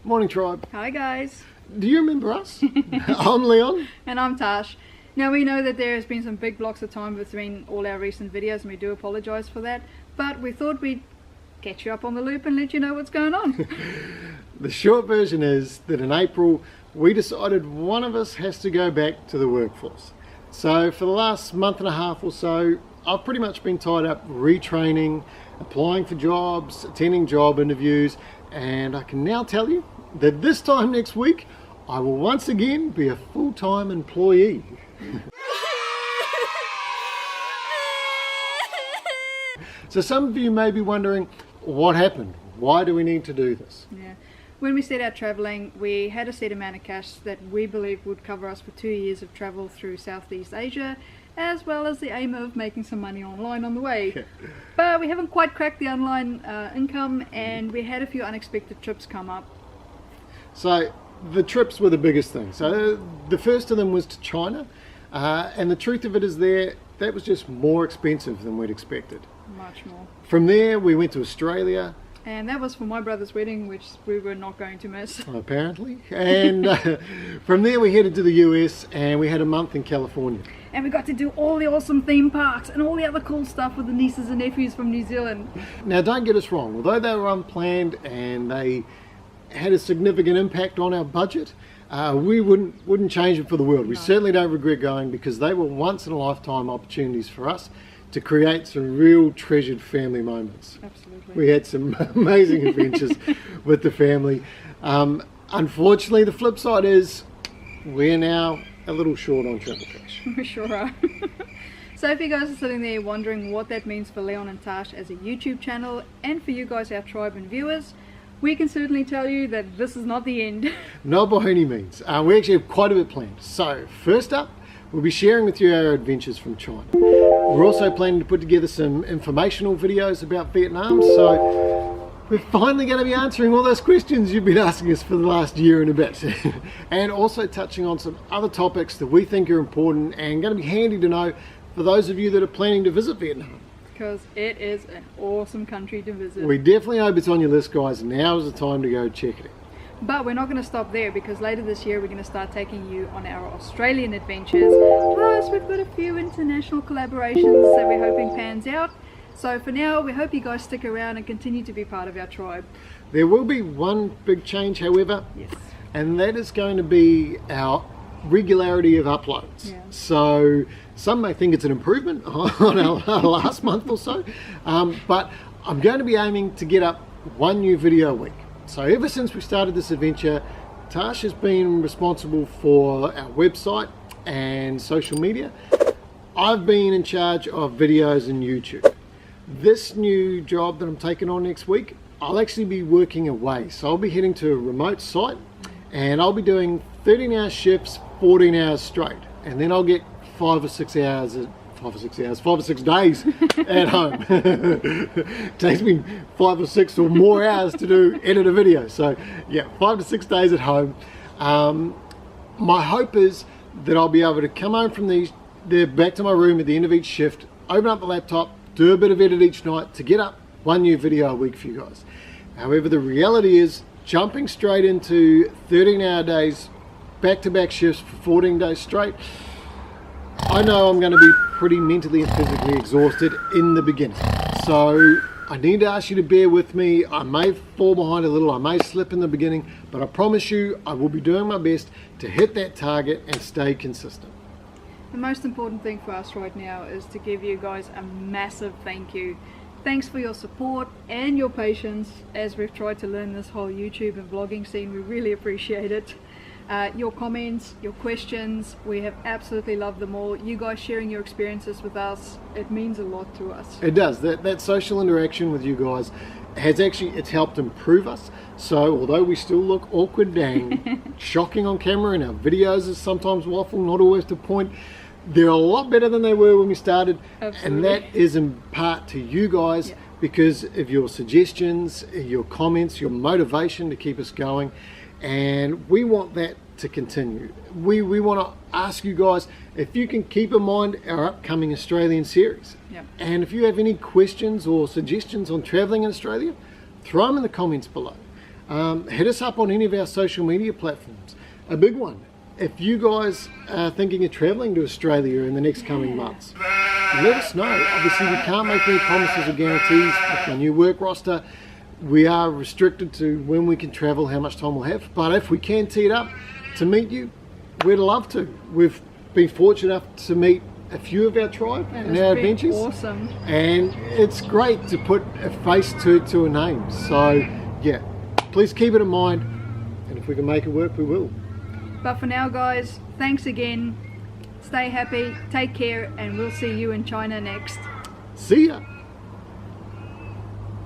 Morning, tribe. Hi guys. Do you remember us? I'm Leon. And I'm Tash. Now we know that there has been some big blocks of time between all our recent videos and we do apologise for that, but we thought we'd catch you up on the loop and let you know what's going on. The short version is that in April we decided one of us has to go back to the workforce. So for the last month and a half or so, I've pretty much been tied up retraining, applying for jobs, attending job interviews, and I can now tell you that this time next week I will once again be a full-time employee. So some of you may be wondering, what happened? Why do we need to do this? Yeah. When we set out travelling, we had a set amount of cash that we believed would cover us for 2 years of travel through Southeast Asia, as well as the aim of making some money online on the way. But we haven't quite cracked the online income, and we had a few unexpected trips come up. So the trips were the biggest thing. So the first of them was to China, and the truth of it is that was just more expensive than we'd expected. Much more. From there we went to Australia. And that was for my brother's wedding, which we were not going to miss. Apparently. And from there we headed to the US and we had a month in California. And we got to do all the awesome theme parks and all the other cool stuff with the nieces and nephews from New Zealand. Now don't get us wrong, although they were unplanned and they had a significant impact on our budget, we wouldn't change it for the world. We certainly don't regret going, because they were once in a lifetime opportunities for us to create some real treasured family moments. Absolutely. We had some amazing adventures with the family. Unfortunately, the flip side is we're now a little short on travel cash. We sure are. So if you guys are sitting there wondering what that means for Leon and Tash as a YouTube channel, and for you guys, our tribe and viewers, we can certainly tell you that this is not the end. Not by any means. We actually have quite a bit planned. So first up, we'll be sharing with you our adventures from China. We're also planning to put together some informational videos about Vietnam, so we're finally going to be answering all those questions you've been asking us for the last year and a bit. And also touching on some other topics that we think are important and going to be handy to know for those of you that are planning to visit Vietnam. Because it is an awesome country to visit. We definitely hope it's on your list, guys. Now is the time to go check it out. But we're not going to stop there, because later this year we're going to start taking you on our Australian adventures. Plus we've got a few international collaborations that we're hoping pans out. So for now, we hope you guys stick around and continue to be part of our tribe. There will be one big change, however. Yes. And that is going to be our regularity of uploads. Yeah. So some may think it's an improvement on our last month or so, but I'm going to be aiming to get up one new video a week. So ever since we started this adventure, Tash has been responsible for our website and social media. I've been in charge of videos and YouTube. This new job that I'm taking on next week, I'll actually be working away. So I'll be heading to a remote site and I'll be doing 13-hour shifts, 14 hours straight. And then I'll get 5 or 6 days at home. It takes me 5 or 6 or more hours to edit a video. So yeah, 5 to 6 days at home. My hope is that I'll be able to come home from back to my room at the end of each shift, open up the laptop, do a bit of edit each night to get up one new video a week for you guys. However, the reality is jumping straight into 13-hour days, back-to-back shifts for 14 days straight, I know I'm going to be pretty mentally and physically exhausted in the beginning. So I need to ask you to bear with me. I may fall behind a little, I may slip in the beginning, but I promise you I will be doing my best to hit that target and stay consistent. The most important thing for us right now is to give you guys a massive thank you. Thanks for your support and your patience as we've tried to learn this whole YouTube and vlogging scene. We really appreciate it. Your comments, your questions, we have absolutely loved them all. You guys sharing your experiences with us, it means a lot to us. It does. That social interaction with you guys it's helped improve us. So although we still look awkward and shocking on camera, and our videos are sometimes waffle, not always to point, they're a lot better than they were when we started. Absolutely. And that is in part to you guys, because of your suggestions, your comments, your motivation to keep us going. And we want that to continue. We want to ask you guys if you can keep in mind our upcoming Australian series. Yep. And if you have any questions or suggestions on traveling in Australia, throw them in the comments below. hit us up on any of our social media platforms. A big one, if you guys are thinking of traveling to Australia in the next coming months, let us know. Obviously we can't make any promises or guarantees with the new work roster. We are restricted to when we can travel, how much time we'll have, but if we can tee it up to meet you, we'd love to. We've been fortunate enough to meet a few of our tribe in our adventures. Awesome. And it's great to put a face to a name. So yeah, please keep it in mind, and if we can make it work, we will. But for now guys, thanks again. Stay happy, take care, and we'll see you in China next. See ya.